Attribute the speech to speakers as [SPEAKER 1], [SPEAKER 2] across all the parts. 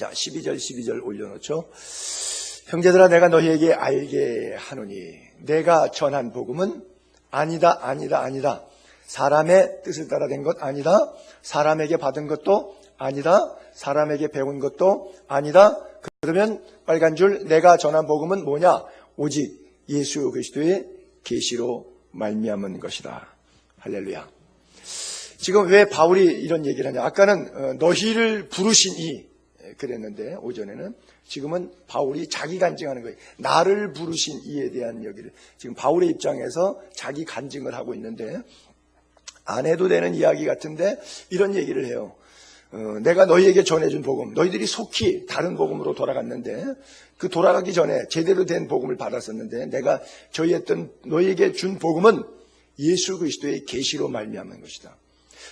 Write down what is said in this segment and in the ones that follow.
[SPEAKER 1] 자, 12절 올려놓죠. 형제들아, 내가 너희에게 알게 하노니 내가 전한 복음은 아니다. 사람의 뜻을 따라 된 것 아니다. 사람에게 받은 것도 아니다. 사람에게 배운 것도 아니다. 그러면 빨간 줄, 내가 전한 복음은 뭐냐? 오직 예수 그리스도의 계시로 말미암은 것이다. 할렐루야. 지금 왜 바울이 이런 얘기를 하냐? 아까는 너희를 부르신 이 그랬는데 오전에는, 지금은 바울이 자기 간증하는 거예요. 나를 부르신 이에 대한 얘기를 지금 바울의 입장에서 자기 간증을 하고 있는데, 안 해도 되는 이야기 같은데 이런 얘기를 해요. 내가 너희에게 전해준 복음, 너희들이 속히 다른 복음으로 돌아갔는데, 그 돌아가기 전에 제대로 된 복음을 받았었는데, 내가 너희에게 준 복음은 예수 그리스도의 계시로 말미암은 것이다.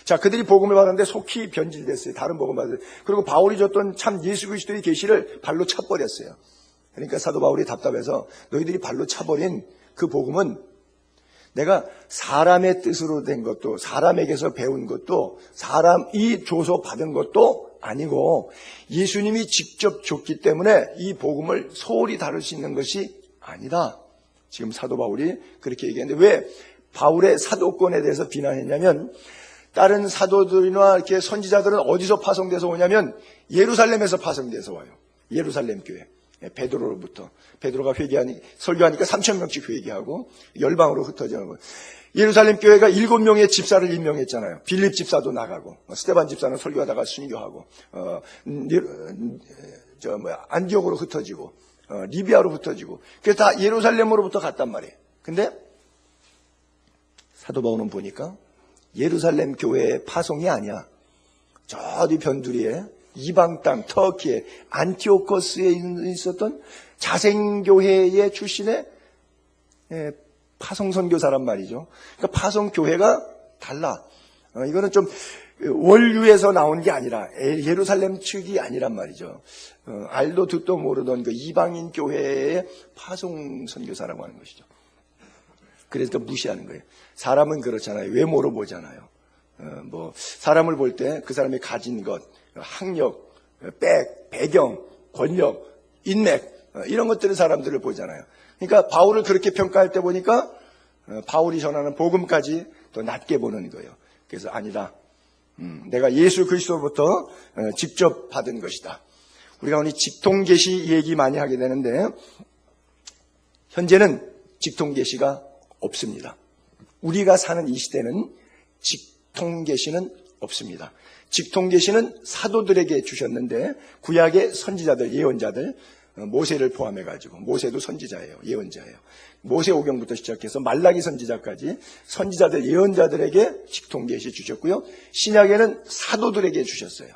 [SPEAKER 1] 자, 그들이 복음을 받았는데 속히 변질됐어요. 다른 복음 받았어요. 그리고 바울이 줬던 참 예수 그리스도의 계시를 발로 차버렸어요. 그러니까 사도 바울이 답답해서, 너희들이 발로 차버린 그 복음은 내가 사람의 뜻으로 된 것도, 사람에게서 배운 것도, 사람이 줘서 받은 것도 아니고 예수님이 직접 줬기 때문에 이 복음을 소홀히 다룰 수 있는 것이 아니다. 지금 사도 바울이 그렇게 얘기했는데, 왜 바울의 사도권에 대해서 비난했냐면, 다른 사도들이나 이렇게 선지자들은 어디서 파송돼서 오냐면 예루살렘에서 파송돼서 와요. 예루살렘 교회. 베드로로부터. 베드로가 설교하니까 3,000명씩 회개하고 열방으로 흩어져가고. 예루살렘 교회가 7명의 집사를 임명했잖아요. 빌립 집사도 나가고, 스데반 집사는 설교하다가 순교하고, 안디옥으로 흩어지고, 리비아로 흩어지고. 그래서 다 예루살렘으로부터 갔단 말이에요. 근데 사도 바울은 보니까 예루살렘 교회의 파송이 아니야. 저 뒤 변두리에 이방 땅 터키에 안티오코스에 있었던 자생교회의 출신의 파송 선교사란 말이죠. 그러니까 파송 교회가 달라. 이거는 좀 원류에서 나온 게 아니라, 예루살렘 측이 아니란 말이죠. 알도 듣도 모르던 그 이방인 교회의 파송 선교사라고 하는 것이죠. 그래서 무시하는 거예요. 사람은 그렇잖아요. 외모로 보잖아요. 사람을 볼 때 그 사람이 가진 것, 학력, 배경, 권력, 인맥, 이런 것들을 사람들을 보잖아요. 그러니까 바울을 그렇게 평가할 때 보니까 바울이 전하는 복음까지 더 낮게 보는 거예요. 그래서 아니다. 내가 예수 그리스도로부터 직접 받은 것이다. 우리가 오늘 직통계시 얘기 많이 하게 되는데, 현재는 직통계시가 없습니다. 우리가 사는 이 시대는 직통계시는 없습니다. 직통계시는 사도들에게 주셨는데, 구약의 선지자들, 예언자들, 모세를 포함해가지고, 모세도 선지자예요. 예언자예요. 모세오경부터 시작해서 말라기 선지자까지 선지자들, 예언자들에게 직통계시 주셨고요. 신약에는 사도들에게 주셨어요.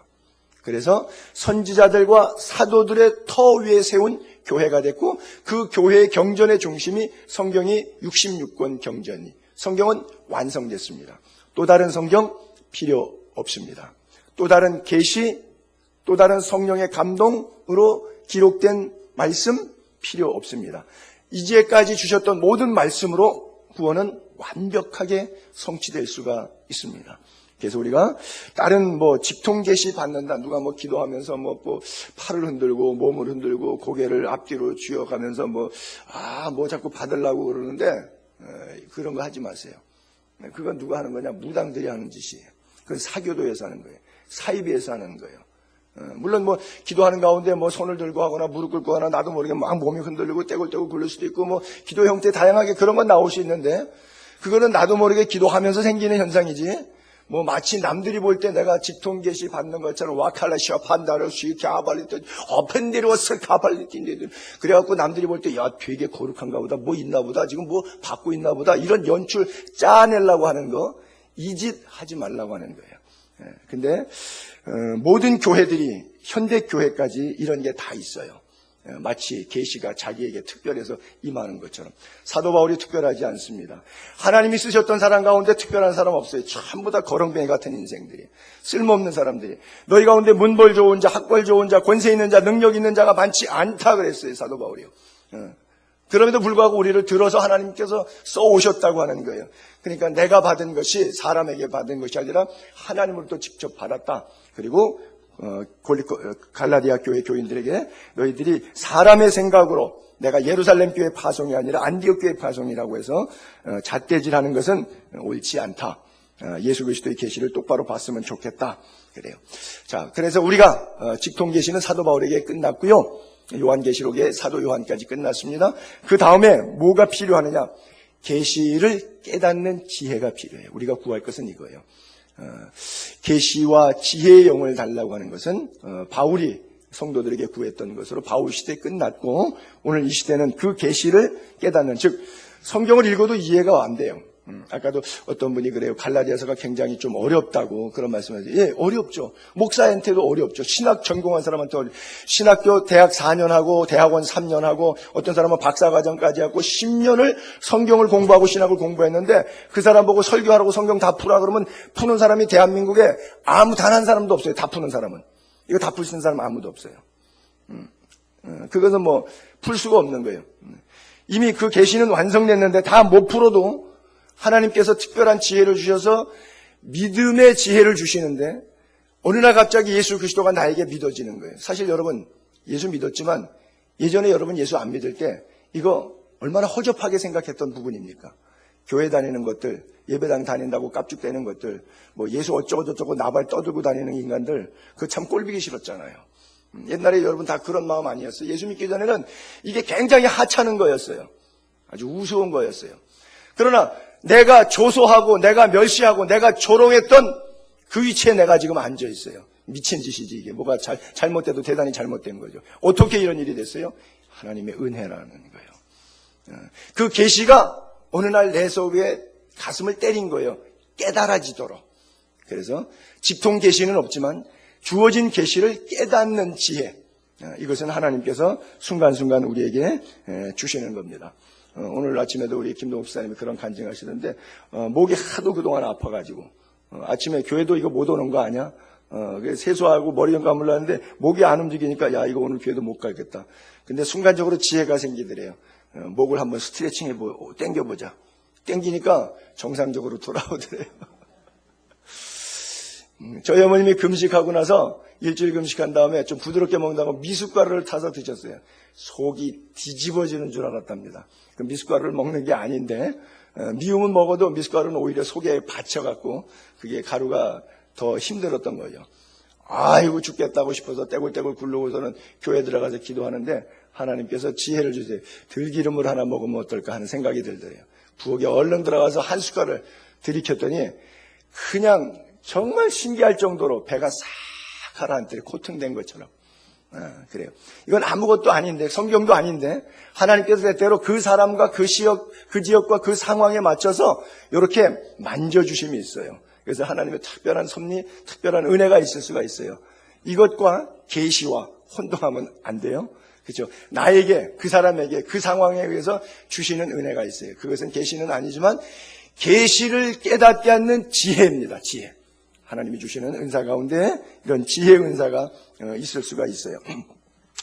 [SPEAKER 1] 그래서 선지자들과 사도들의 터 위에 세운 교회가 됐고, 그 교회의 경전의 중심이 성경이 66권 경전이, 성경은 완성됐습니다. 또 다른 성경 필요 없습니다. 또 다른 계시, 또 다른 성령의 감동으로 기록된 말씀 필요 없습니다. 이제까지 주셨던 모든 말씀으로 구원은 완벽하게 성취될 수가 있습니다. 그래서 우리가 다른 직통계시 받는다, 누가 기도하면서 팔을 흔들고 몸을 흔들고 고개를 앞뒤로 쥐어가면서 자꾸 받으려고 그러는데, 그런 거 하지 마세요. 그건 누가 하는 거냐? 무당들이 하는 짓이에요. 그건 사교도에서 하는 거예요. 사이비에서 하는 거예요. 물론 기도하는 가운데 손을 들고 하거나 무릎 꿇고 하거나 나도 모르게 막 몸이 흔들리고 떼굴떼굴 굴릴 수도 있고, 기도 형태 다양하게 그런 건 나올 수 있는데, 그거는 나도 모르게 기도하면서 생기는 현상이지, 마치 남들이 볼 때 내가 직통계시 받는 것처럼 와칼라시아 판다를 수익해 아발리트 어펜데로스 가발리틴데, 그래갖고 남들이 볼 때 야 되게 거룩한가 보다, 있나 보다, 지금 받고 있나 보다, 이런 연출 짜내려고 하는 거, 이 짓 하지 말라고 하는 거예요. 근데 모든 교회들이, 현대 교회까지 이런 게 다 있어요. 마치 계시가 자기에게 특별해서 임하는 것처럼. 사도 바울이 특별하지 않습니다. 하나님이 쓰셨던 사람 가운데 특별한 사람 없어요. 전부 다 거렁뱅이 같은 인생들이, 쓸모없는 사람들이. 너희 가운데 문벌 좋은 자, 학벌 좋은 자, 권세 있는 자, 능력 있는 자가 많지 않다 그랬어요, 사도 바울이요. 그럼에도 불구하고 우리를 들어서 하나님께서 써오셨다고 하는 거예요. 그러니까 내가 받은 것이 사람에게 받은 것이 아니라 하나님으로부터 직접 받았다. 그리고 갈라디아 교회 교인들에게 너희들이 사람의 생각으로 내가 예루살렘 교회 파송이 아니라 안디옥 교회 파송이라고 해서 잣대질하는 것은 옳지 않다. 예수 그리스도의 계시를 똑바로 봤으면 좋겠다. 그래요. 자, 그래서 우리가 직통 계시는 사도 바울에게 끝났고요. 요한계시록의 사도 요한까지 끝났습니다. 그 다음에 뭐가 필요하느냐? 계시를 깨닫는 지혜가 필요해요. 우리가 구할 것은 이거예요. 계시와 지혜의 영을 달라고 하는 것은 바울이 성도들에게 구했던 것으로 바울 시대 끝났고, 오늘 이 시대는 그 계시를 깨닫는, 즉 성경을 읽어도 이해가 안 돼요. 아까도 어떤 분이 그래요. 갈라디아서가 굉장히 좀 어렵다고 그런 말씀하세요. 예, 어렵죠. 목사한테도 어렵죠. 신학 전공한 사람한테 신학교 대학 4년 하고 대학원 3년 하고 어떤 사람은 박사과정까지 하고 10년을 성경을 공부하고 신학을 공부했는데 그 사람 보고 설교하라고 성경 다 풀라 그러면 푸는 사람이 대한민국에 아무 단 한 사람도 없어요. 다 푸는 사람은. 이거 다 풀 수 있는 사람 아무도 없어요. 그것은 뭐 풀 수가 없는 거예요. 이미 그 계시는 완성됐는데 다 못 풀어도 하나님께서 특별한 지혜를 주셔서 믿음의 지혜를 주시는데 어느 날 갑자기 예수 그리스도가 나에게 믿어지는 거예요. 사실 여러분 예수 믿었지만 예전에 여러분 예수 안 믿을 때 이거 얼마나 허접하게 생각했던 부분입니까? 교회 다니는 것들, 예배당 다닌다고 깝죽대는 것들, 뭐 예수 어쩌고저쩌고 나발 떠들고 다니는 인간들, 그거 참 꼴보기 싫었잖아요. 옛날에 여러분 다 그런 마음 아니었어요. 예수 믿기 전에는 이게 굉장히 하찮은 거였어요. 아주 우스운 거였어요. 그러나 내가 조소하고 내가 멸시하고 내가 조롱했던 그 위치에 내가 지금 앉아 있어요. 미친 짓이지 이게. 뭐가 잘못돼도 대단히 잘못된 거죠. 어떻게 이런 일이 됐어요? 하나님의 은혜라는 거예요. 그 계시가 어느 날 내 속에 가슴을 때린 거예요. 깨달아지도록. 그래서 직통 계시는 없지만 주어진 계시를 깨닫는 지혜. 이것은 하나님께서 순간순간 우리에게 주시는 겁니다. 오늘 아침에도 우리 김동욱 목사님이 그런 간증하시는데 목이 하도 그동안 아파가지고 아침에 교회도 이거 못 오는 거 아니야? 세수하고 머리 좀 감으려는데 목이 안 움직이니까 야 이거 오늘 교회도 못 가겠다. 근데 순간적으로 지혜가 생기더래요. 목을 한번 스트레칭해보고 당겨보자. 당기니까 정상적으로 돌아오더래요. 저희 어머님이 금식하고 나서 일주일 금식한 다음에 좀 부드럽게 먹는다고 미숫가루를 타서 드셨어요. 속이 뒤집어지는 줄 알았답니다. 그 미숫가루를 먹는 게 아닌데 미움은 먹어도 미숫가루는 오히려 속에 받쳐갖고 그게 가루가 더 힘들었던 거죠. 아이고 죽겠다고 싶어서 떼굴떼굴 굴르고서는 교회 들어가서 기도하는데 하나님께서 지혜를 주세요. 들기름을 하나 먹으면 어떨까 하는 생각이 들더래요. 부엌에 얼른 들어가서 한 숟갈을 들이켰더니 그냥 정말 신기할 정도로 배가 싹 가라앉더래. 코팅된 것처럼. 그래요. 이건 아무것도 아닌데, 성경도 아닌데, 하나님께서 때때로 그 사람과 그 지역과 그 상황에 맞춰서 이렇게 만져주심이 있어요. 그래서 하나님의 특별한 섭리, 특별한 은혜가 있을 수가 있어요. 이것과 계시와 혼동하면 안 돼요. 그렇죠? 나에게, 그 사람에게, 그 상황에 의해서 주시는 은혜가 있어요. 그것은 계시는 아니지만 계시를 깨닫게 하는 지혜입니다. 지혜. 하나님이 주시는 은사 가운데 이런 지혜의 은사가 있을 수가 있어요.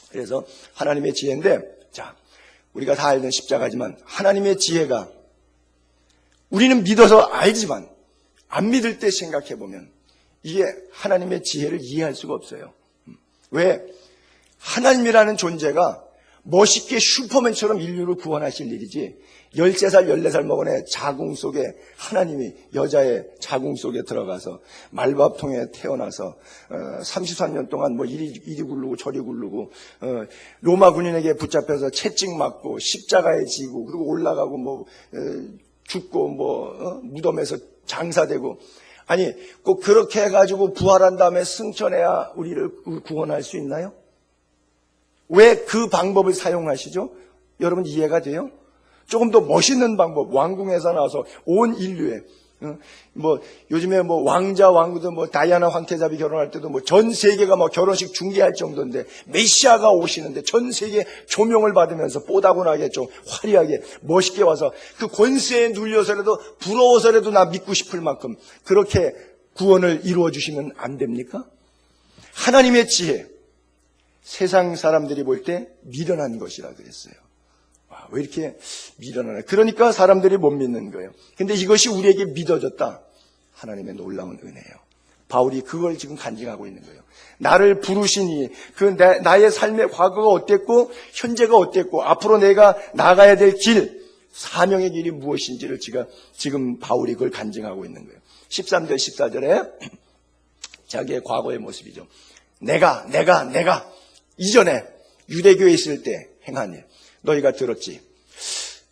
[SPEAKER 1] 그래서 하나님의 지혜인데, 자, 우리가 다 알던 십자가지만 하나님의 지혜가 우리는 믿어서 알지만 안 믿을 때 생각해 보면 이게 하나님의 지혜를 이해할 수가 없어요. 왜? 하나님이라는 존재가 멋있게 슈퍼맨처럼 인류를 구원하실 일이지 13살, 14살 먹은 애 자궁 속에 하나님이 여자의 자궁 속에 들어가서 말밥통에 태어나서 33년 동안 뭐 이리 굴르고 저리 굴르고 로마 군인에게 붙잡혀서 채찍 맞고 십자가에 지고 그리고 올라가고 뭐 죽고 뭐 무덤에서 장사되고 아니 꼭 그렇게 해가지고 부활한 다음에 승천해야 우리를 구원할 수 있나요? 왜 그 방법을 사용하시죠? 여러분 이해가 돼요? 조금 더 멋있는 방법, 왕궁에서 나와서 온 인류에, 뭐, 요즘에 뭐 왕자, 왕후도 뭐 다이아나 황태자비 결혼할 때도 뭐 전 세계가 뭐 결혼식 중계할 정도인데 메시아가 오시는데 전 세계 조명을 받으면서 뽀다구나게 좀 화려하게 멋있게 와서 그 권세에 눌려서라도 부러워서라도 나 믿고 싶을 만큼 그렇게 구원을 이루어 주시면 안 됩니까? 하나님의 지혜, 세상 사람들이 볼 때 미련한 것이라 그랬어요. 왜 이렇게 미련하나? 그러니까 사람들이 못 믿는 거예요. 근데 이것이 우리에게 믿어졌다. 하나님의 놀라운 은혜예요. 바울이 그걸 지금 간증하고 있는 거예요. 나를 부르시니 나의 삶의 과거가 어땠고 현재가 어땠고 앞으로 내가 나가야 될 길, 사명의 길이 무엇인지를 지금 바울이 그걸 간증하고 있는 거예요. 13절 14절에 자기의 과거의 모습이죠. 내가 이전에 유대교에 있을 때 행한 일 너희가 들었지.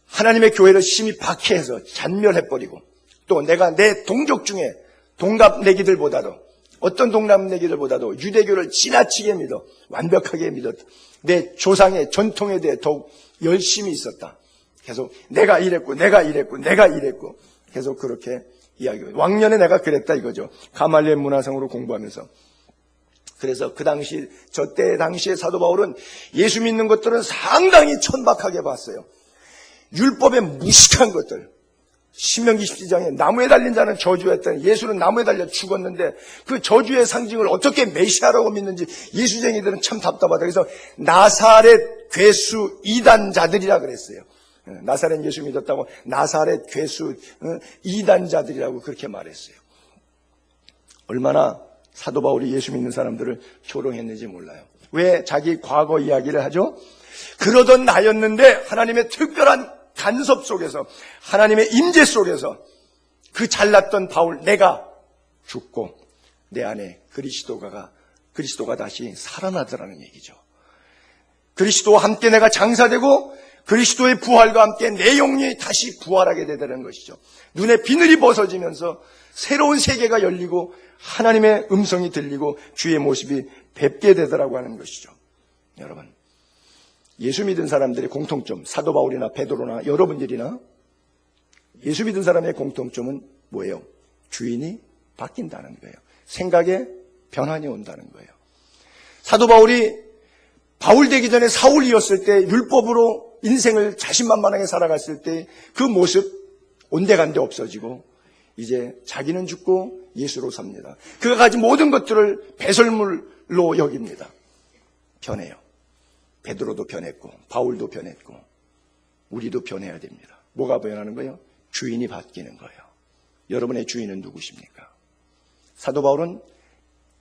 [SPEAKER 1] 하나님의 교회를 심히 박해해서 잔멸해버리고 또 내가 내 동족 중에 동갑내기들보다도 어떤 동갑내기들보다도 유대교를 지나치게 믿어 완벽하게 믿었다. 내 조상의 전통에 대해 더욱 열심히 있었다. 계속 내가 이랬고 계속 그렇게 이야기해요. 왕년에 내가 그랬다 이거죠. 가말리엘 문화상으로 공부하면서. 그래서 저때 당시에 사도 바울은 예수 믿는 것들은 상당히 천박하게 봤어요. 율법의 무식한 것들. 신명기 17장에 나무에 달린 자는 저주했더니 예수는 나무에 달려 죽었는데 그 저주의 상징을 어떻게 메시아라고 믿는지 예수쟁이들은 참 답답하다. 그래서 나사렛 괴수 이단자들이라 그랬어요. 나사렛 예수 믿었다고 나사렛 괴수 이단자들이라고 그렇게 말했어요. 얼마나 사도 바울이 예수 믿는 사람들을 조롱했는지 몰라요. 왜 자기 과거 이야기를 하죠? 그러던 나였는데 하나님의 특별한 간섭 속에서 하나님의 임재 속에서 그 잘났던 바울 내가 죽고 내 안에 그리스도가 다시 살아나더라는 얘기죠. 그리스도와 함께 내가 장사되고 그리스도의 부활과 함께 내 영혼이 다시 부활하게 되는 것이죠. 눈에 비늘이 벗어지면서 새로운 세계가 열리고 하나님의 음성이 들리고 주의 모습이 뵙게 되더라고 하는 것이죠. 여러분, 예수 믿은 사람들의 공통점, 사도 바울이나 베드로나 여러분들이나 예수 믿은 사람의 공통점은 뭐예요? 주인이 바뀐다는 거예요. 생각에 변환이 온다는 거예요. 사도 바울이 바울 되기 전에 사울이었을 때 율법으로 인생을 자신만만하게 살아갔을 때 그 모습 온데간데 없어지고 이제 자기는 죽고 예수로 삽니다. 그가 가진 모든 것들을 배설물로 여깁니다. 변해요. 베드로도 변했고 바울도 변했고 우리도 변해야 됩니다. 뭐가 변하는 거예요? 주인이 바뀌는 거예요. 여러분의 주인은 누구십니까? 사도 바울은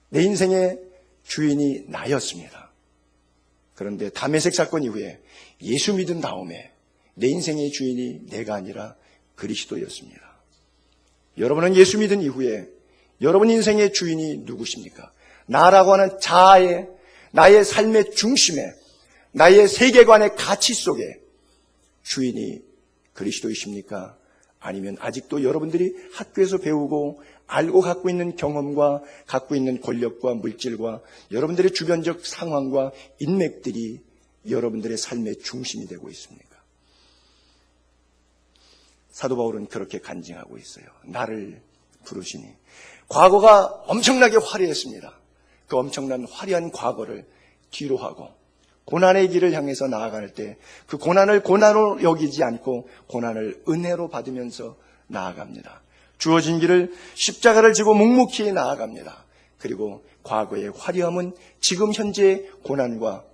[SPEAKER 1] 내 인생의 주인이 나였습니다. 그런데 다메섹 사건 이후에 예수 믿은 다음에 내 인생의 주인이 내가 아니라 그리스도였습니다. 여러분은 예수 믿은 이후에 여러분 인생의 주인이 누구십니까? 나라고 하는 자아의 나의 삶의 중심에 나의 세계관의 가치 속에 주인이 그리스도이십니까? 아니면 아직도 여러분들이 학교에서 배우고 알고 갖고 있는 경험과 갖고 있는 권력과 물질과 여러분들의 주변적 상황과 인맥들이 여러분들의 삶의 중심이 되고 있습니까? 사도 바울은 그렇게 간증하고 있어요. 나를 부르시니. 과거가 엄청나게 화려했습니다. 그 엄청난 화려한 과거를 뒤로 하고 고난의 길을 향해서 나아갈 때 그 고난을 고난으로 여기지 않고 고난을 은혜로 받으면서 나아갑니다. 주어진 길을 십자가를 지고 묵묵히 나아갑니다. 그리고 과거의 화려함은 지금 현재의 고난과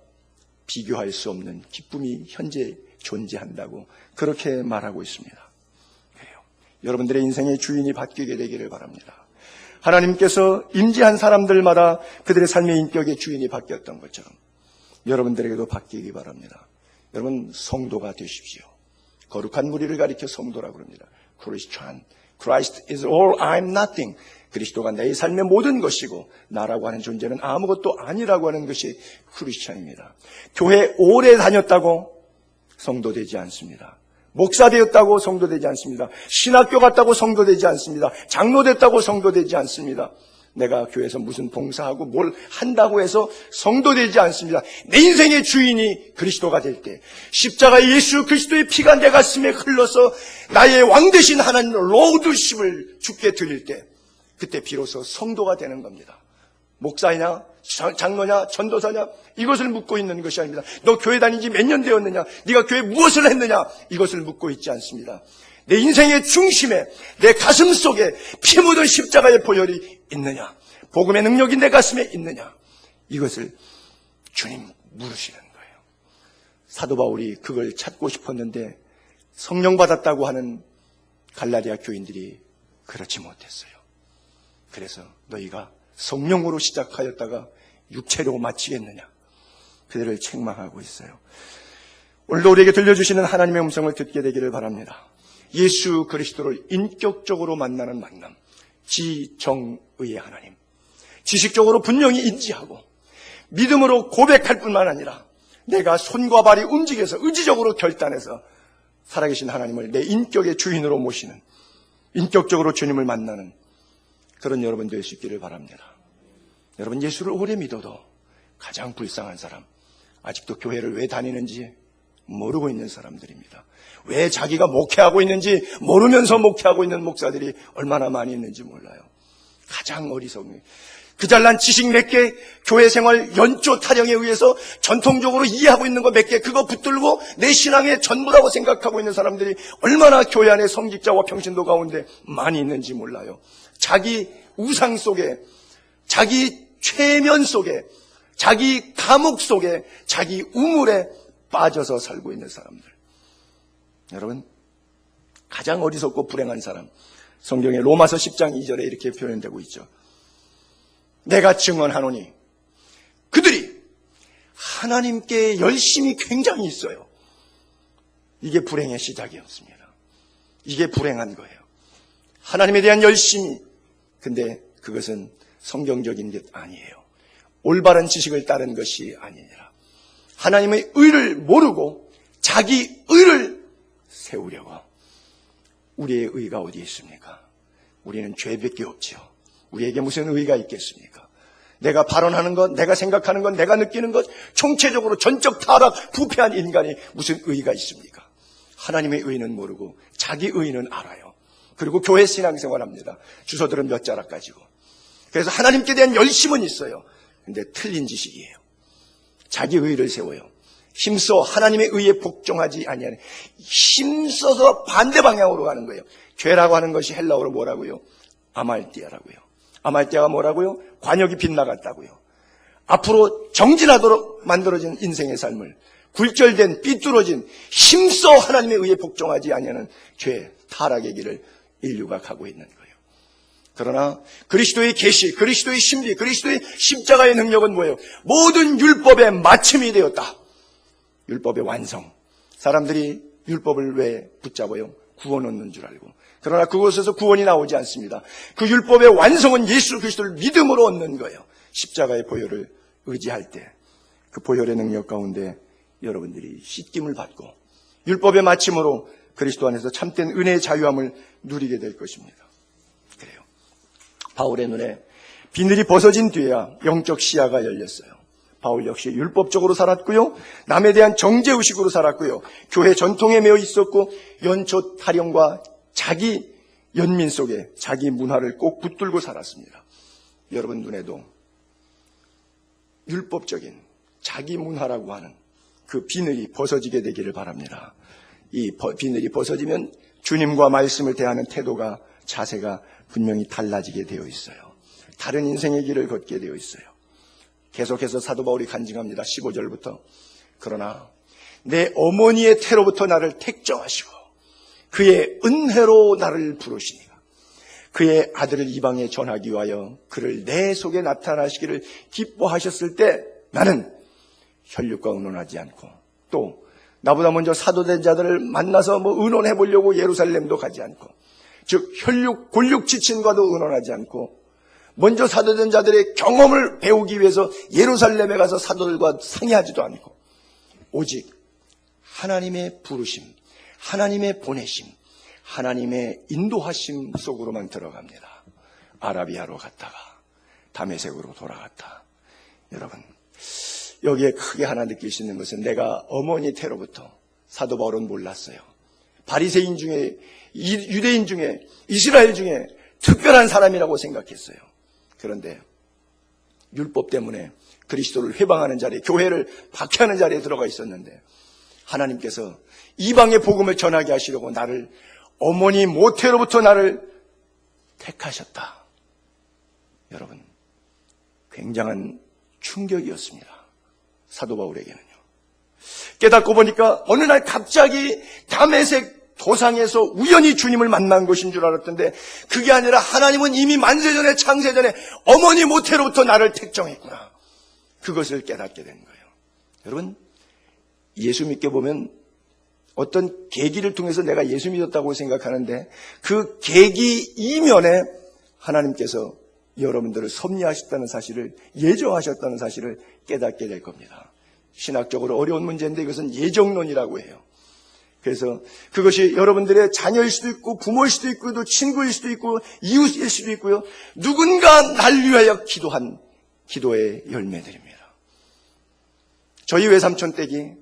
[SPEAKER 1] 비교할 수 없는 기쁨이 현재 존재한다고 그렇게 말하고 있습니다. 그래요. 여러분들의 인생의 주인이 바뀌게 되기를 바랍니다. 하나님께서 임재한 사람들마다 그들의 삶의 인격의 주인이 바뀌었던 것처럼 여러분들에게도 바뀌기 바랍니다. 여러분 성도가 되십시오. 거룩한 무리를 가리켜 성도라고 합니다. 크리스찬. Christ is all, I'm nothing. 그리스도가 내 삶의 모든 것이고 나라고 하는 존재는 아무것도 아니라고 하는 것이 크리스찬입니다. 교회 오래 다녔다고 성도 되지 않습니다. 목사 되었다고 성도 되지 않습니다. 신학교 갔다고 성도 되지 않습니다. 장로 됐다고 성도 되지 않습니다. 내가 교회에서 무슨 봉사하고 뭘 한다고 해서 성도 되지 않습니다. 내 인생의 주인이 그리스도가 될 때, 십자가 예수 그리스도의 피가 내 가슴에 흘러서 나의 왕 되신 하나님 로드십을 주께 드릴 때, 그때 비로소 성도가 되는 겁니다. 목사냐, 장로냐, 전도사냐, 이것을 묻고 있는 것이 아닙니다. 너 교회 다닌 지 몇 년 되었느냐, 네가 교회 무엇을 했느냐, 이것을 묻고 있지 않습니다. 내 인생의 중심에 내 가슴 속에 피 묻은 십자가의 보혈이 있느냐, 복음의 능력이 내 가슴에 있느냐, 이것을 주님 물으시는 거예요. 사도 바울이 그걸 찾고 싶었는데 성령 받았다고 하는 갈라디아 교인들이 그렇지 못했어요. 그래서 너희가 성령으로 시작하였다가 육체로 마치겠느냐. 그들을 책망하고 있어요. 오늘도 우리에게 들려주시는 하나님의 음성을 듣게 되기를 바랍니다. 예수 그리스도를 인격적으로 만나는 만남, 지정의의 하나님. 지식적으로 분명히 인지하고 믿음으로 고백할 뿐만 아니라 내가 손과 발이 움직여서 의지적으로 결단해서 살아계신 하나님을 내 인격의 주인으로 모시는, 인격적으로 주님을 만나는 그런 여러분 될 수 있기를 바랍니다. 여러분, 예수를 오래 믿어도 가장 불쌍한 사람, 아직도 교회를 왜 다니는지 모르고 있는 사람들입니다. 왜 자기가 목회하고 있는지 모르면서 목회하고 있는 목사들이 얼마나 많이 있는지 몰라요. 가장 어리석은, 그 잘난 지식 몇 개, 교회 생활 연조 타령에 의해서 전통적으로 이해하고 있는 거 몇 개, 그거 붙들고 내 신앙의 전부라고 생각하고 있는 사람들이 얼마나 교회 안에 성직자와 평신도 가운데 많이 있는지 몰라요. 자기 우상 속에, 자기 최면 속에, 자기 감옥 속에, 자기 우물에 빠져서 살고 있는 사람들. 여러분, 가장 어리석고 불행한 사람, 성경의 로마서 10장 2절에 이렇게 표현되고 있죠. 내가 증언하노니 그들이 하나님께 열심이 굉장히 있어요. 이게 불행의 시작이었습니다. 이게 불행한 거예요. 하나님에 대한 열심이. 근데 그것은 성경적인 게 아니에요. 올바른 지식을 따른 것이 아니니라. 하나님의 의를 모르고 자기 의를 세우려고. 우리의 의가 어디에 있습니까? 우리는 죄밖에 없지요. 우리에게 무슨 의가 있겠습니까? 내가 발언하는 것, 내가 생각하는 것, 내가 느끼는 것, 총체적으로 전적 타락, 부패한 인간이 무슨 의가 있습니까? 하나님의 의는 모르고 자기 의는 알아요. 그리고 교회 신앙생활합니다. 주소들은 몇 자락 가지고. 그래서 하나님께 대한 열심은 있어요. 근데 틀린 지식이에요. 자기 의를 세워요. 힘써 하나님의 의에 복종하지 아니하는, 힘써서 반대 방향으로 가는 거예요. 죄라고 하는 것이 헬라어로 뭐라고요? 아말띠아라고요. 아말띠아가 뭐라고요? 관역이 빗나갔다고요. 앞으로 정진하도록 만들어진 인생의 삶을 굴절된, 삐뚤어진, 힘써 하나님의 의에 복종하지 아니하는 죄, 타락의 길을 인류가 가고 있는 거예요. 그러나 그리스도의 계시, 그리스도의 신비, 그리스도의 십자가의 능력은 뭐예요? 모든 율법의 마침이 되었다. 율법의 완성. 사람들이 율법을 왜 붙잡아요? 구원 얻는 줄 알고. 그러나 그곳에서 구원이 나오지 않습니다. 그 율법의 완성은 예수 그리스도를 믿음으로 얻는 거예요. 십자가의 보혈을 의지할 때 그 보혈의 능력 가운데 여러분들이 씻김을 받고 율법의 마침으로 그리스도 안에서 참된 은혜의 자유함을 누리게 될 것입니다. 그래요. 바울의 눈에 비늘이 벗어진 뒤에야 영적 시야가 열렸어요. 바울 역시 율법적으로 살았고요. 남에 대한 정죄의식으로 살았고요. 교회 전통에 매여 있었고 연초 타령과 자기 연민 속에 자기 문화를 꼭 붙들고 살았습니다. 여러분 눈에도 율법적인 자기 문화라고 하는 그 비늘이 벗어지게 되기를 바랍니다. 이 비늘이 벗어지면 주님과 말씀을 대하는 태도가, 자세가 분명히 달라지게 되어 있어요. 다른 인생의 길을 걷게 되어 있어요. 계속해서 사도 바울이 간증합니다. 15절부터. 그러나 내 어머니의 태로부터 나를 택정하시고 그의 은혜로 나를 부르시니가 그의 아들을 이방에 전하기 위하여 그를 내 속에 나타나시기를 기뻐하셨을 때 나는 혈육과 의논하지 않고 또 나보다 먼저 사도된 자들을 만나서 의논해 보려고 예루살렘도 가지 않고 즉 혈육 골육 지친과도 의논하지 않고 먼저 사도된 자들의 경험을 배우기 위해서 예루살렘에 가서 사도들과 상의하지도 않고 오직 하나님의 부르심, 하나님의 보내심, 하나님의 인도하심 속으로만 들어갑니다. 아라비아로 갔다가 다메섹으로 돌아갔다. 여러분 여기에 크게 하나 느낄 수 있는 것은 내가 어머니 태로부터 사도 바울은 몰랐어요. 바리새인 중에 유대인 중에 이스라엘 중에 특별한 사람이라고 생각했어요. 그런데 율법 때문에 그리스도를 회방하는 자리에, 교회를 박해하는 자리에 들어가 있었는데 하나님께서 이방의 복음을 전하게 하시려고 나를 어머니 모태로부터 나를 택하셨다. 여러분 굉장한 충격이었습니다. 사도 바울에게는요. 깨닫고 보니까 어느 날 갑자기 다메섹 소상에서 우연히 주님을 만난 것인 줄 알았던데 그게 아니라 하나님은 이미 만세전에 창세전에 어머니 모태로부터 나를 택정했구나. 그것을 깨닫게 된 거예요. 여러분, 예수 믿게 보면 어떤 계기를 통해서 내가 예수 믿었다고 생각하는데 그 계기 이면에 하나님께서 여러분들을 섭리하셨다는 사실을, 예정하셨다는 사실을 깨닫게 될 겁니다. 신학적으로 어려운 문제인데 이것은 예정론이라고 해요. 그래서 그것이 여러분들의 자녀일 수도 있고 부모일 수도 있고 또 친구일 수도 있고 이웃일 수도 있고요. 누군가 날 위하여 기도한 기도의 열매들입니다. 저희 외삼촌 댁이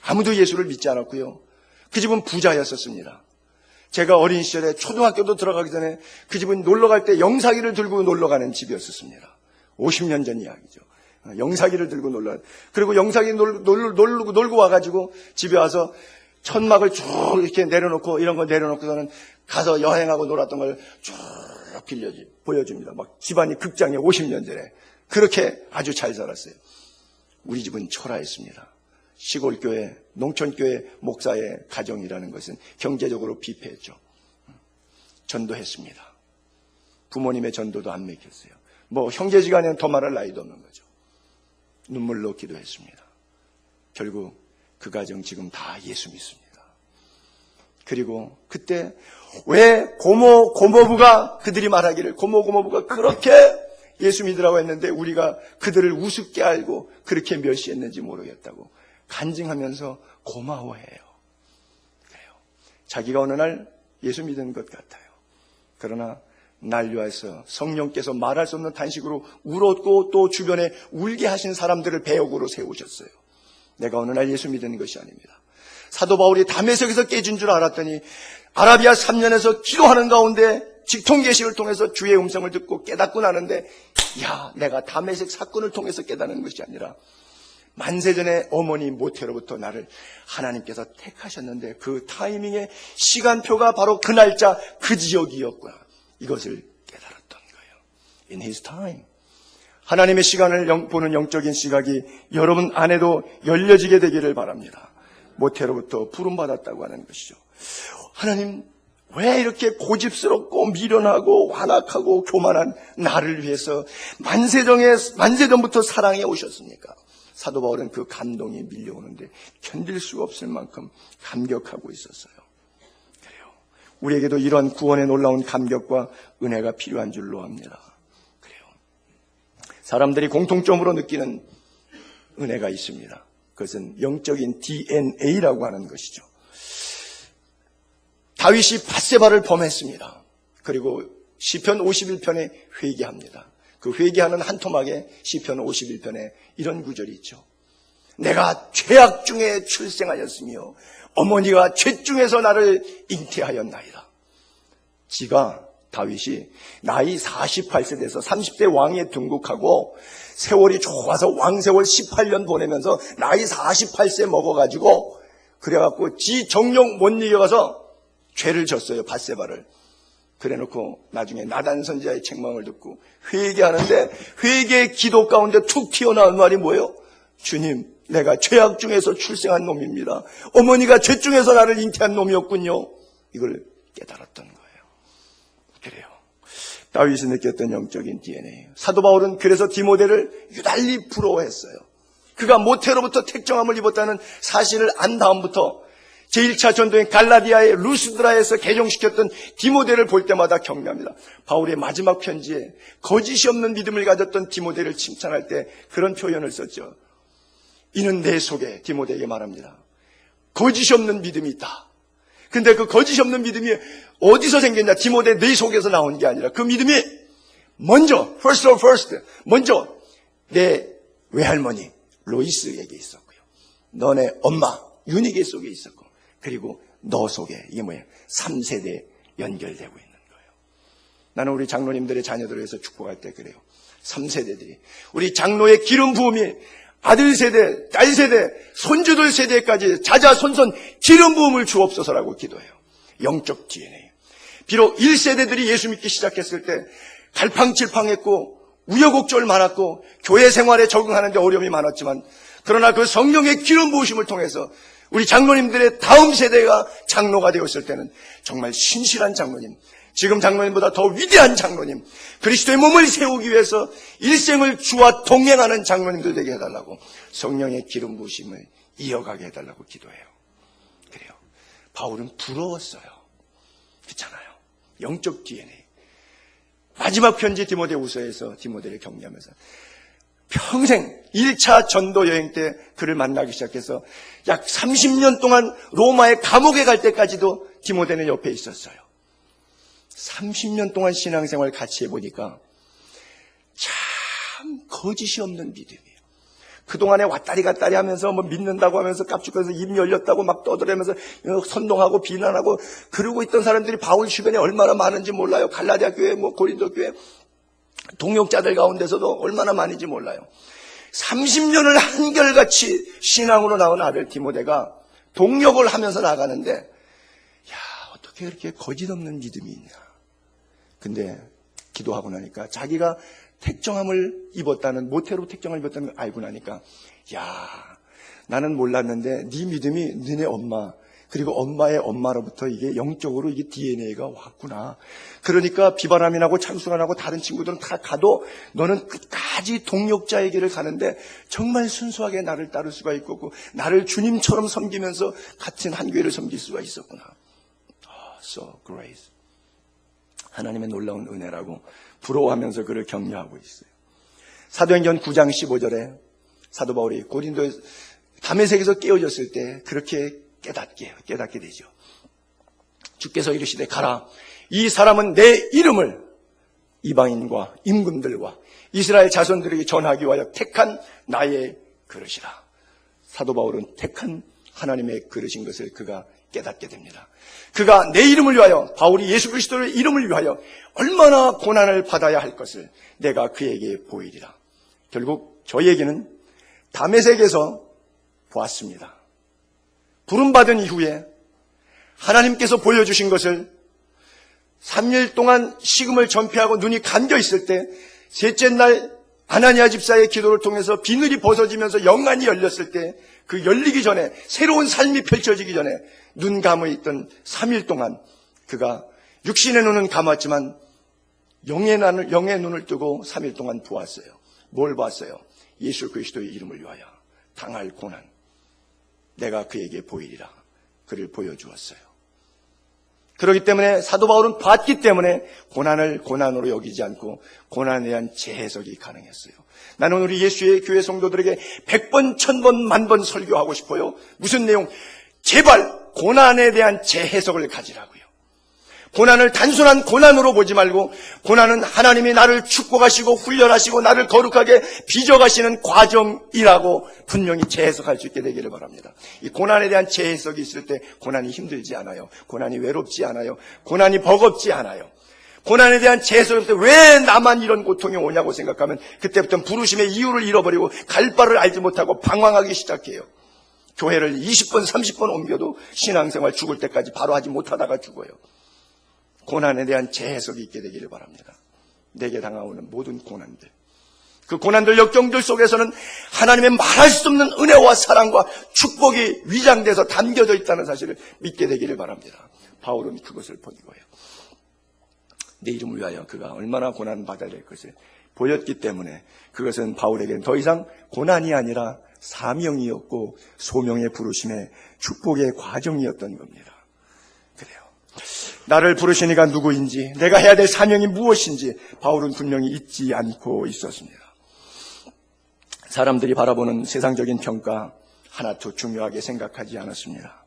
[SPEAKER 1] 아무도 예수를 믿지 않았고요. 그 집은 부자였었습니다. 제가 어린 시절에 초등학교도 들어가기 전에 그 집은 놀러갈 때 영사기를 들고 놀러가는 집이었었습니다. 50년 전 이야기죠. 영사기를 들고 그리고 영사기 놀고 와가지고 집에 와서 천막을 쭉 이렇게 내려놓고 이런 거 내려놓고서는 가서 여행하고 놀았던 걸 쭉 보여줍니다. 막 집안이 극장에 50년 전에. 그렇게 아주 잘 살았어요. 우리 집은 초라했습니다. 시골교회, 농촌교회 목사의 가정이라는 것은 경제적으로 비패했죠. 전도했습니다. 부모님의 전도도 안 맥혔어요. 형제지간에는 더 말할 나이도 없는 거죠. 눈물로 기도했습니다. 결국 그 가정 지금 다 예수 믿습니다. 그리고 그때 왜 고모부가 그들이 말하기를 고모부가 그렇게 예수 믿으라고 했는데 우리가 그들을 우습게 알고 그렇게 멸시했는지 모르겠다고 간증하면서 고마워해요. 그래요. 자기가 어느 날 예수 믿은 것 같아요. 그러나 날 위하여서 성령께서 말할 수 없는 탄식으로 울었고 또 주변에 울게 하신 사람들을 배역으로 세우셨어요. 내가 어느 날 예수 믿은 것이 아닙니다. 사도 바울이 다메섹에서 깨진 줄 알았더니 아라비아 3년에서 기도하는 가운데 직통계시를 통해서 주의 음성을 듣고 깨닫고 나는데 내가 다메섹 사건을 통해서 깨닫는 것이 아니라 만세전에 어머니 모태로부터 나를 하나님께서 택하셨는데 그 타이밍의 시간표가 바로 그 날짜 그 지역이었구나. 이것을 깨달았던 거예요. In His time. 하나님의 시간을 보는 영적인 시각이 여러분 안에도 열려지게 되기를 바랍니다. 모태로부터 부름받았다고 하는 것이죠. 하나님 왜 이렇게 고집스럽고 미련하고 완악하고 교만한 나를 위해서 만세전부터 사랑해 오셨습니까? 사도 바울은 그 감동이 밀려오는데 견딜 수가 없을 만큼 감격하고 있었어요. 그래요. 우리에게도 이런 구원의 놀라운 감격과 은혜가 필요한 줄로 압니다. 그래요. 사람들이 공통점으로 느끼는 은혜가 있습니다. 그것은 영적인 DNA라고 하는 것이죠. 다윗이 밧세바를 범했습니다. 그리고 시편 51편에 회개합니다. 그 회개하는 한 토막에 시편 51편에 이런 구절이 있죠. 내가 죄악 중에 출생하였으며 어머니가 죄 중에서 나를 잉태하였나이다. 다윗이 나이 48세 돼서 30대 왕에 등극하고 세월이 좋아서 왕세월 18년 보내면서 나이 48세 먹어가지고 그래갖고 지 정령 못 이겨가서 죄를 졌어요. 밧세바를. 그래놓고 나중에 나단 선지자의 책망을 듣고 회개하는데 회개의 기도 가운데 툭 튀어나온 말이 뭐예요? 주님, 내가 죄악 중에서 출생한 놈입니다. 어머니가 죄 중에서 나를 잉태한 놈이었군요. 이걸 깨달았던 거예요. 그래요. 다윗이 느꼈던 영적인 DNA. 사도 바울은 그래서 디모데를 유달리 부러워했어요. 그가 모태로부터 택정함을 입었다는 사실을 안 다음부터 제1차 전도인 갈라디아의 루스드라에서 개종시켰던 디모데를 볼 때마다 경배합니다. 바울의 마지막 편지에 거짓이 없는 믿음을 가졌던 디모데를 칭찬할 때 그런 표현을 썼죠. 이는 내 속에, 디모데에게 말합니다. 거짓이 없는 믿음이 있다. 근데 그 거짓이 없는 믿음이 어디서 생겼냐? 디모데 내 속에서 나온 게 아니라 그 믿음이 먼저 먼저 내 외할머니 로이스에게 있었고요. 너네 엄마 유니게 속에 있었고 그리고 너 속에 이게 뭐예요? 3세대 연결되고 있는 거예요. 나는 우리 장로님들의 자녀들을 위해서 축복할 때 그래요. 3세대들이 우리 장로의 기름 부음이 아들 세대, 딸 세대, 손주들 세대까지 자자손손 기름 부음을 주옵소서라고 기도해요. 영적 DNA. 비록 1세대들이 예수 믿기 시작했을 때 갈팡질팡했고 우여곡절 많았고 교회 생활에 적응하는 데 어려움이 많았지만 그러나 그 성령의 기름 부으심을 통해서 우리 장로님들의 다음 세대가 장로가 되었을 때는 정말 신실한 장로님, 지금 장로님보다 더 위대한 장로님, 그리스도의 몸을 세우기 위해서 일생을 주와 동행하는 장로님들 되게 해달라고 성령의 기름 부으심을 이어가게 해달라고 기도해요. 그래요. 바울은 부러웠어요. 그렇잖아요. 영적 DNA. 마지막 편지 디모데후서에서 디모데를 격려하면서 평생 1차 전도 여행 때 그를 만나기 시작해서 약 30년 동안 로마의 감옥에 갈 때까지도 디모데는 옆에 있었어요. 30년 동안 신앙생활 같이 해보니까 참 거짓이 없는 믿음이에요. 그동안에 왔다리 갔다리 하면서 뭐 믿는다고 하면서 깝죽거려서 입 열렸다고 막 떠들면서 선동하고 비난하고 그러고 있던 사람들이 바울 주변에 얼마나 많은지 몰라요. 갈라디아 교회, 뭐 고린도 교회 동역자들 가운데서도 얼마나 많은지 몰라요. 30년을 한결같이 신앙으로 나온 아들 디모데가 동역을 하면서 나가는데 야, 어떻게 그렇게 거짓 없는 믿음이 있냐. 근데 기도하고 나니까 자기가 택정함을 입었다는, 모태로 택정함을 입었다는 걸 알고 나니까 야, 나는 몰랐는데 네 믿음이 너네 엄마 그리고 엄마의 엄마로부터 이게 영적으로 이게 DNA가 왔구나. 그러니까 비바람이 나고 참수가 나고 다른 친구들은 다 가도 너는 끝까지 동역자의 길을 가는데 정말 순수하게 나를 따를 수가 있고 나를 주님처럼 섬기면서 같은 한 교회를 섬길 수가 있었구나. So grace. 하나님의 놀라운 은혜라고 부러워하면서 그를 격려하고 있어요. 사도행전 9장 15절에 사도 바울이 고린도 다메섹에서 깨어졌을 때 그렇게 깨닫게 되죠. 주께서 이르시되 가라. 이 사람은 내 이름을 이방인과 임금들과 이스라엘 자손들에게 전하기 위하여 택한 나의 그릇이라. 사도 바울은 택한 하나님의 그릇인 것을 그가 깨닫게 됩니다. 그가 내 이름을 위하여, 바울이 예수 그리스도의 이름을 위하여 얼마나 고난을 받아야 할 것을 내가 그에게 보이리라. 결국 저에게는 다메섹에서 보았습니다. 부름받은 이후에 하나님께서 보여주신 것을 3일 동안 식음을 전폐하고 눈이 감겨 있을 때 셋째 날 아나니아 집사의 기도를 통해서 비늘이 벗어지면서 영안이 열렸을 때 그 열리기 전에 새로운 삶이 펼쳐지기 전에 눈 감어 있던 3일 동안 그가 육신의 눈은 감았지만 영의 눈을 뜨고 3일 동안 보았어요. 뭘 봤어요? 예수 그리스도의 이름을 위하여 당할 고난. 내가 그에게 보이리라. 그를 보여주었어요. 그렇기 때문에 사도 바울은 봤기 때문에 고난을 고난으로 여기지 않고 고난에 대한 재해석이 가능했어요. 나는 우리 예수의 교회 성도들에게 100번, 1000번, 10,000번 설교하고 싶어요. 무슨 내용? 제발 고난에 대한 재해석을 가지라고요. 고난을 단순한 고난으로 보지 말고 고난은 하나님이 나를 축복하시고 훈련하시고 나를 거룩하게 빚어가시는 과정이라고 분명히 재해석할 수 있게 되기를 바랍니다. 이 고난에 대한 재해석이 있을 때 고난이 힘들지 않아요. 고난이 외롭지 않아요. 고난이 버겁지 않아요. 고난에 대한 재해석을 할 때 왜 나만 이런 고통이 오냐고 생각하면 그때부터는 부르심의 이유를 잃어버리고 갈 바를 알지 못하고 방황하기 시작해요. 교회를 20번, 30번 옮겨도 신앙생활 죽을 때까지 바로 하지 못하다가 죽어요. 고난에 대한 재해석이 있게 되기를 바랍니다. 내게 당하오는 모든 고난들, 그 고난들 역경들 속에서는 하나님의 말할 수 없는 은혜와 사랑과 축복이 위장돼서 담겨져 있다는 사실을 믿게 되기를 바랍니다. 바울은 그것을 본 거예요. 내 이름을 위하여 그가 얼마나 고난받아야 될 것을 보였기 때문에 그것은 바울에게는 더 이상 고난이 아니라 사명이었고 소명의 부르심의 축복의 과정이었던 겁니다. 그래요. 나를 부르신 이가 누구인지, 내가 해야 될 사명이 무엇인지 바울은 분명히 잊지 않고 있었습니다. 사람들이 바라보는 세상적인 평가 하나도 중요하게 생각하지 않았습니다.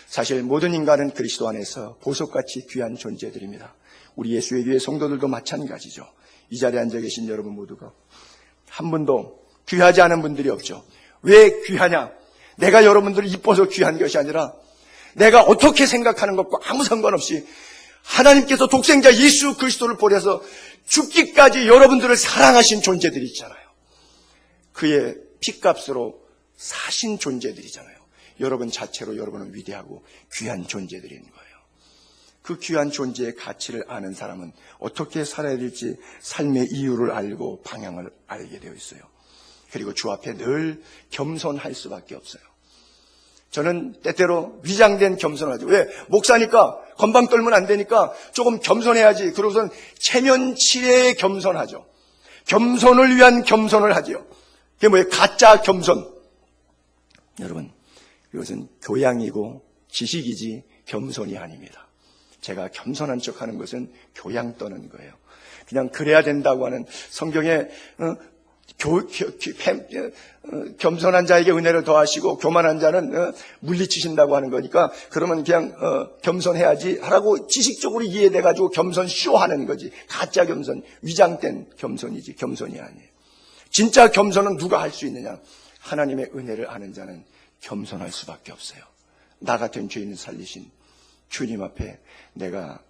[SPEAKER 1] 사실 모든 인간은 그리스도 안에서 보석같이 귀한 존재들입니다. 우리 예수의 교회 성도들도 마찬가지죠. 이 자리에 앉아 계신 여러분 모두가 한 분도 귀하지 않은 분들이 없죠. 왜 귀하냐? 내가 여러분들을 이뻐서 귀한 것이 아니라 내가 어떻게 생각하는 것과 아무 상관없이 하나님께서 독생자 예수 그리스도를 보내서 죽기까지 여러분들을 사랑하신 존재들이 있잖아요. 그의 피값으로 사신 존재들이잖아요. 여러분 자체로 여러분은 위대하고 귀한 존재들인 거예요. 그 귀한 존재의 가치를 아는 사람은 어떻게 살아야 될지 삶의 이유를 알고 방향을 알게 되어 있어요. 그리고 주 앞에 늘 겸손할 수밖에 없어요. 저는 때때로 위장된 겸손을 하죠. 왜? 목사니까 건방 떨면 안 되니까 조금 겸손해야지. 그러고선 체면치레에 겸손하죠. 겸손을 위한 겸손을 하죠. 그게 뭐예요? 가짜 겸손. 여러분, 이것은 교양이고 지식이지 겸손이 아닙니다. 제가 겸손한 척하는 것은 교양 떠는 거예요. 그냥 그래야 된다고 하는 성경에 겸손한 자에게 은혜를 더하시고 교만한 자는 물리치신다고 하는 거니까 그러면 그냥 겸손해야지 하라고 지식적으로 이해돼가지고 겸손 쇼하는 거지. 가짜 겸손, 위장된 겸손이지 겸손이 아니에요. 진짜 겸손은 누가 할 수 있느냐? 하나님의 은혜를 아는 자는 겸손할 수밖에 없어요. 나 같은 죄인을 살리신 주님 앞에 내가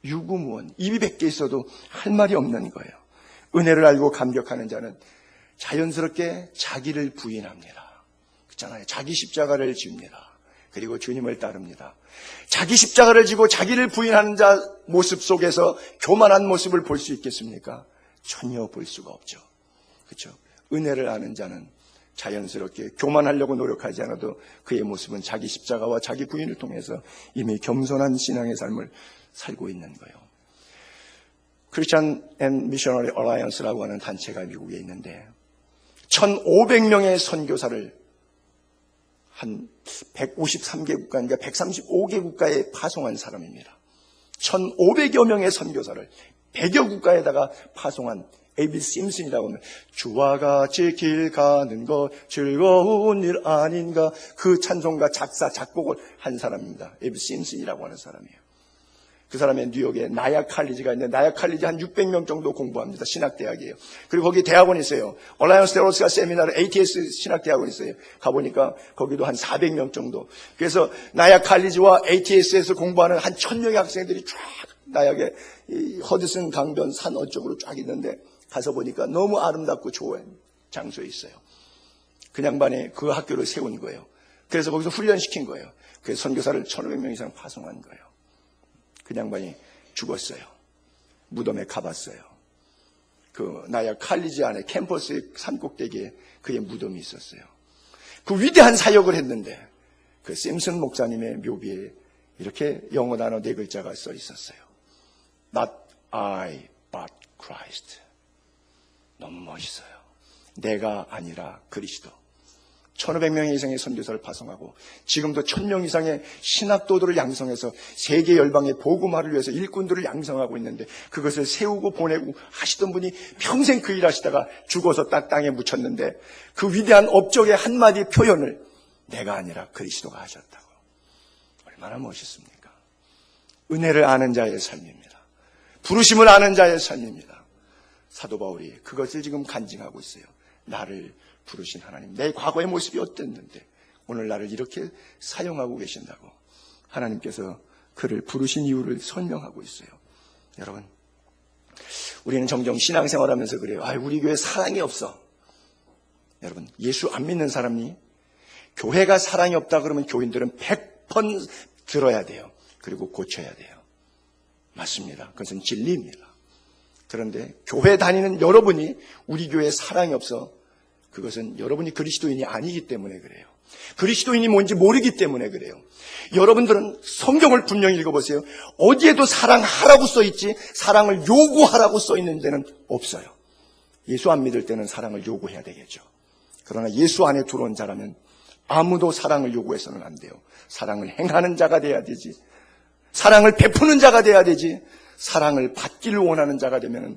[SPEAKER 1] 유구무원, 입이 100개 있어도 할 말이 없는 거예요. 은혜를 알고 감격하는 자는 자연스럽게 자기를 부인합니다. 그렇잖아요. 자기 십자가를 집니다. 그리고 주님을 따릅니다. 자기 십자가를 지고 자기를 부인하는 자 모습 속에서 교만한 모습을 볼 수 있겠습니까? 전혀 볼 수가 없죠. 그렇죠? 은혜를 아는 자는 자연스럽게 교만하려고 노력하지 않아도 그의 모습은 자기 십자가와 자기 부인을 통해서 이미 겸손한 신앙의 삶을 살고 있는 거예요. 크리스천 앤 미셔너리 얼라이언스라고 하는 단체가 미국에 있는데 1,500명의 선교사를 한 153개 국가인가 135개 국가에 파송한 사람입니다. 1,500여 명의 선교사를 100여 국가에다가 파송한 에이비 심슨이라고 하면 주와 같이 길 가는 것 즐거운 일 아닌가 그 찬송가 작사 작곡을 한 사람입니다. 에이비 심슨이라고 하는 사람이에요. 그 사람의 뉴욕에 나야 칼리지가 있는데 나야 칼리지 한 600명 정도 공부합니다. 신학대학이에요. 그리고 거기 대학원이 있어요. 얼라이언스 테ዎ로스가 세미나를 ATS 신학대학원이 있어요. 가보니까 거기도 한 400명 정도. 그래서 나야 칼리지와 ATS에서 공부하는 한 1000명의 학생들이 쫙 나약에 허드슨 강변 산 어쪽으로 쫙 있는데 가서 보니까 너무 아름답고 좋은 장소에 있어요. 그 양반이 그 학교를 세운 거예요. 그래서 거기서 훈련시킨 거예요. 그래서 선교사를 1,500명 이상 파송한 거예요. 그 양반이 죽었어요. 무덤에 가봤어요. 그 나야 칼리지 안에 캠퍼스의 산꼭대기에 그의 무덤이 있었어요. 그 위대한 사역을 했는데 그 심슨 목사님의 묘비에 이렇게 영어 단어 4글자가 써 있었어요. Not I, but Christ. 너무 멋있어요. 내가 아니라 그리스도. 1,500명 이상의 선교사를 파송하고 지금도 1,000명 이상의 신학도들을 양성해서 세계 열방의 복음화를 위해서 일꾼들을 양성하고 있는데 그것을 세우고 보내고 하시던 분이 평생 그 일 하시다가 죽어서 딱 땅에 묻혔는데 그 위대한 업적의 한마디 표현을 내가 아니라 그리스도가 하셨다고. 얼마나 멋있습니까? 은혜를 아는 자의 삶입니다. 부르심을 아는 자의 삶입니다. 사도 바울이 그것을 지금 간증하고 있어요. 나를 부르신 하나님, 내 과거의 모습이 어땠는데 오늘 나를 이렇게 사용하고 계신다고 하나님께서 그를 부르신 이유를 설명하고 있어요. 여러분, 우리는 종종 신앙생활하면서 그래요. 우리 교회 사랑이 없어. 여러분, 예수 안 믿는 사람이 교회가 사랑이 없다 그러면 교인들은 100번 들어야 돼요. 그리고 고쳐야 돼요. 맞습니다. 그것은 진리입니다. 그런데 교회 다니는 여러분이 우리 교회에 사랑이 없어. 그것은 여러분이 그리스도인이 아니기 때문에 그래요. 그리스도인이 뭔지 모르기 때문에 그래요. 여러분들은 성경을 분명히 읽어보세요. 어디에도 사랑하라고 써있지 사랑을 요구하라고 써있는 데는 없어요. 예수 안 믿을 때는 사랑을 요구해야 되겠죠. 그러나 예수 안에 들어온 자라면 아무도 사랑을 요구해서는 안 돼요. 사랑을 행하는 자가 돼야 되지. 사랑을 베푸는 자가 돼야 되지. 사랑을 받기를 원하는 자가 되면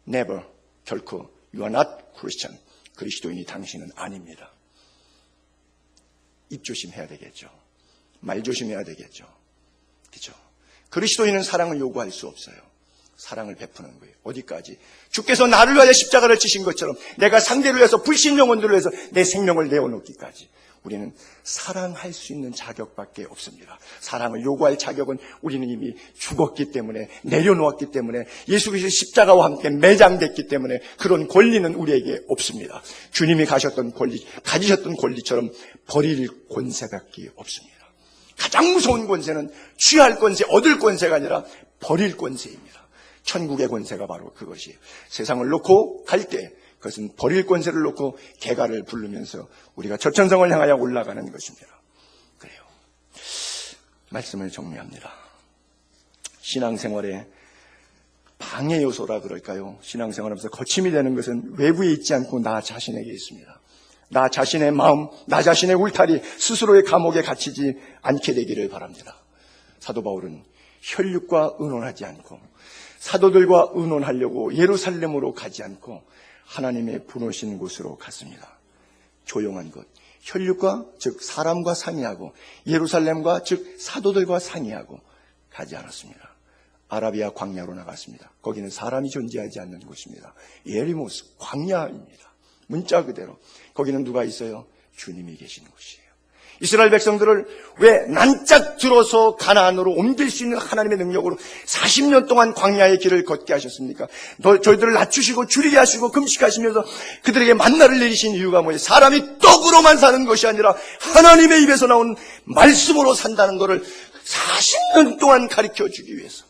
[SPEAKER 1] never, 결코 You are not Christian. 그리스도인이 당신은 아닙니다. 입 조심해야 되겠죠. 말 조심해야 되겠죠. 그렇죠? 그리스도인은 사랑을 요구할 수 없어요. 사랑을 베푸는 거예요. 어디까지? 주께서 나를 위하여 십자가를 지신 것처럼 내가 상대를 위해서 불신 영혼들을 위해서 내 생명을 내어놓기까지. 우리는 사랑할 수 있는 자격밖에 없습니다. 사랑을 요구할 자격은 우리는 이미 죽었기 때문에 내려놓았기 때문에 예수 그리스도의 십자가와 함께 매장됐기 때문에 그런 권리는 우리에게 없습니다. 주님이 가셨던 권리, 가지셨던 권리처럼 버릴 권세밖에 없습니다. 가장 무서운 권세는 취할 권세, 얻을 권세가 아니라 버릴 권세입니다. 천국의 권세가 바로 그것이에요. 세상을 놓고 갈 때 그것은 버릴 권세를 놓고 개가를 부르면서 우리가 저천성을 향하여 올라가는 것입니다. 그래요. 말씀을 정리합니다. 신앙생활에 방해 요소라 그럴까요? 신앙생활하면서 거침이 되는 것은 외부에 있지 않고 나 자신에게 있습니다. 나 자신의 마음, 나 자신의 울타리, 스스로의 감옥에 갇히지 않게 되기를 바랍니다. 사도 바울은 혈육과 의논하지 않고 사도들과 의논하려고 예루살렘으로 가지 않고 하나님의 부르신 곳으로 갔습니다. 조용한 곳, 혈육과 즉 사람과 상의하고 예루살렘과 즉 사도들과 상의하고 가지 않았습니다. 아라비아 광야로 나갔습니다. 거기는 사람이 존재하지 않는 곳입니다. 예리모스 광야입니다. 문자 그대로 거기는 누가 있어요? 주님이 계신 곳이에요. 이스라엘 백성들을 왜 난짝 들어서 가나안으로 옮길 수 있는 하나님의 능력으로 40년 동안 광야의 길을 걷게 하셨습니까? 저희들을 낮추시고 줄이게 하시고 금식하시면서 그들에게 만나를 내리신 이유가 뭐예요? 사람이 떡으로만 사는 것이 아니라 하나님의 입에서 나온 말씀으로 산다는 것을 40년 동안 가르쳐주기 위해서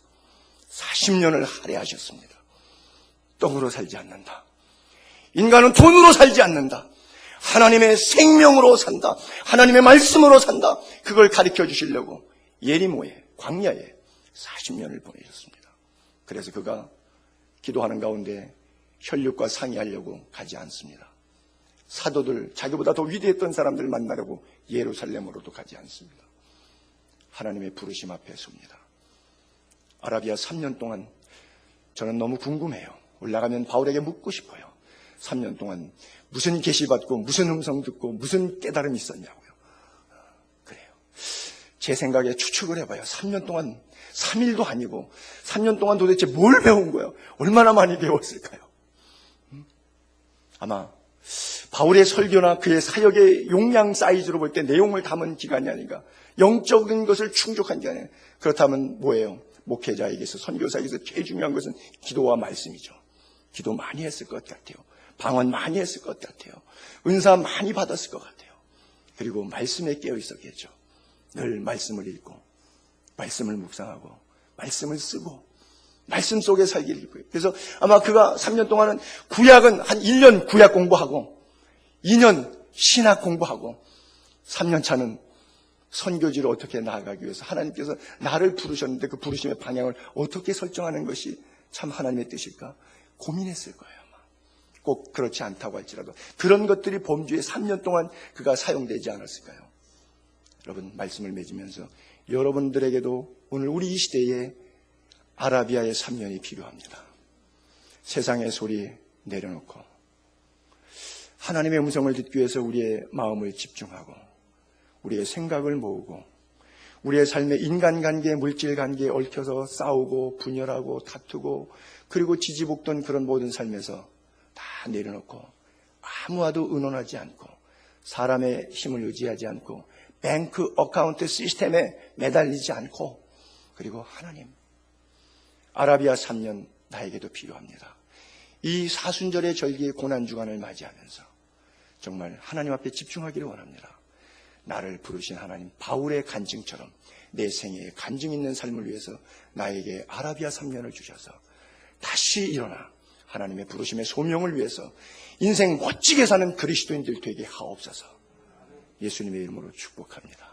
[SPEAKER 1] 40년을 할애하셨습니다. 떡으로 살지 않는다. 인간은 돈으로 살지 않는다. 하나님의 생명으로 산다. 하나님의 말씀으로 산다. 그걸 가르쳐 주시려고 예리모에 광야에 40년을 보내셨습니다. 그래서 그가 기도하는 가운데 혈육과 상의하려고 가지 않습니다. 사도들, 자기보다 더 위대했던 사람들을 만나려고 예루살렘으로도 가지 않습니다. 하나님의 부르심 앞에 섭니다. 아라비아 3년 동안 저는 너무 궁금해요. 올라가면 바울에게 묻고 싶어요. 3년 동안 무슨 계시 받고 무슨 음성 듣고 무슨 깨달음이 있었냐고요. 그래요. 제 생각에 추측을 해봐요. 3년 동안 3일도 아니고 3년 동안 도대체 뭘 배운 거예요? 얼마나 많이 배웠을까요? 아마 바울의 설교나 그의 사역의 용량 사이즈로 볼 때 내용을 담은 기간이 아닌가. 영적인 것을 충족한 기간이에요. 그렇다면 뭐예요? 목회자에게서 선교사에게서 제일 중요한 것은 기도와 말씀이죠. 기도 많이 했을 것 같아요. 방언 많이 했을 것 같아요. 은사 많이 받았을 것 같아요. 그리고 말씀에 깨어 있었겠죠. 늘 말씀을 읽고 말씀을 묵상하고 말씀을 쓰고 말씀 속에 살기를 입고요. 그래서 아마 그가 3년 동안은 구약은 한 1년 구약 공부하고 2년 신학 공부하고 3년 차는 선교지를 어떻게 나아가기 위해서 하나님께서 나를 부르셨는데 그 부르심의 방향을 어떻게 설정하는 것이 참 하나님의 뜻일까 고민했을 거예요. 아마. 꼭 그렇지 않다고 할지라도 그런 것들이 범주에 3년 동안 그가 사용되지 않았을까요? 여러분 말씀을 맺으면서 여러분들에게도 오늘 우리 이 시대에 아라비아의 3년이 필요합니다. 세상의 소리 내려놓고 하나님의 음성을 듣기 위해서 우리의 마음을 집중하고 우리의 생각을 모으고 우리의 삶의 인간관계, 물질관계에 얽혀서 싸우고 분열하고 다투고 그리고 지지복던 그런 모든 삶에서 다 내려놓고 아무와도 의논하지 않고 사람의 힘을 의지하지 않고 뱅크 어카운트 시스템에 매달리지 않고 그리고 하나님 아라비아 3년 나에게도 필요합니다. 이 사순절의 절기의 고난주간을 맞이하면서 정말 하나님 앞에 집중하기를 원합니다. 나를 부르신 하나님 바울의 간증처럼 내 생애에 간증 있는 삶을 위해서 나에게 아라비아 3년을 주셔서 다시 일어나 하나님의 부르심의 소명을 위해서 인생 멋지게 사는 그리스도인들 되게 하옵소서. 예수님의 이름으로 축복합니다.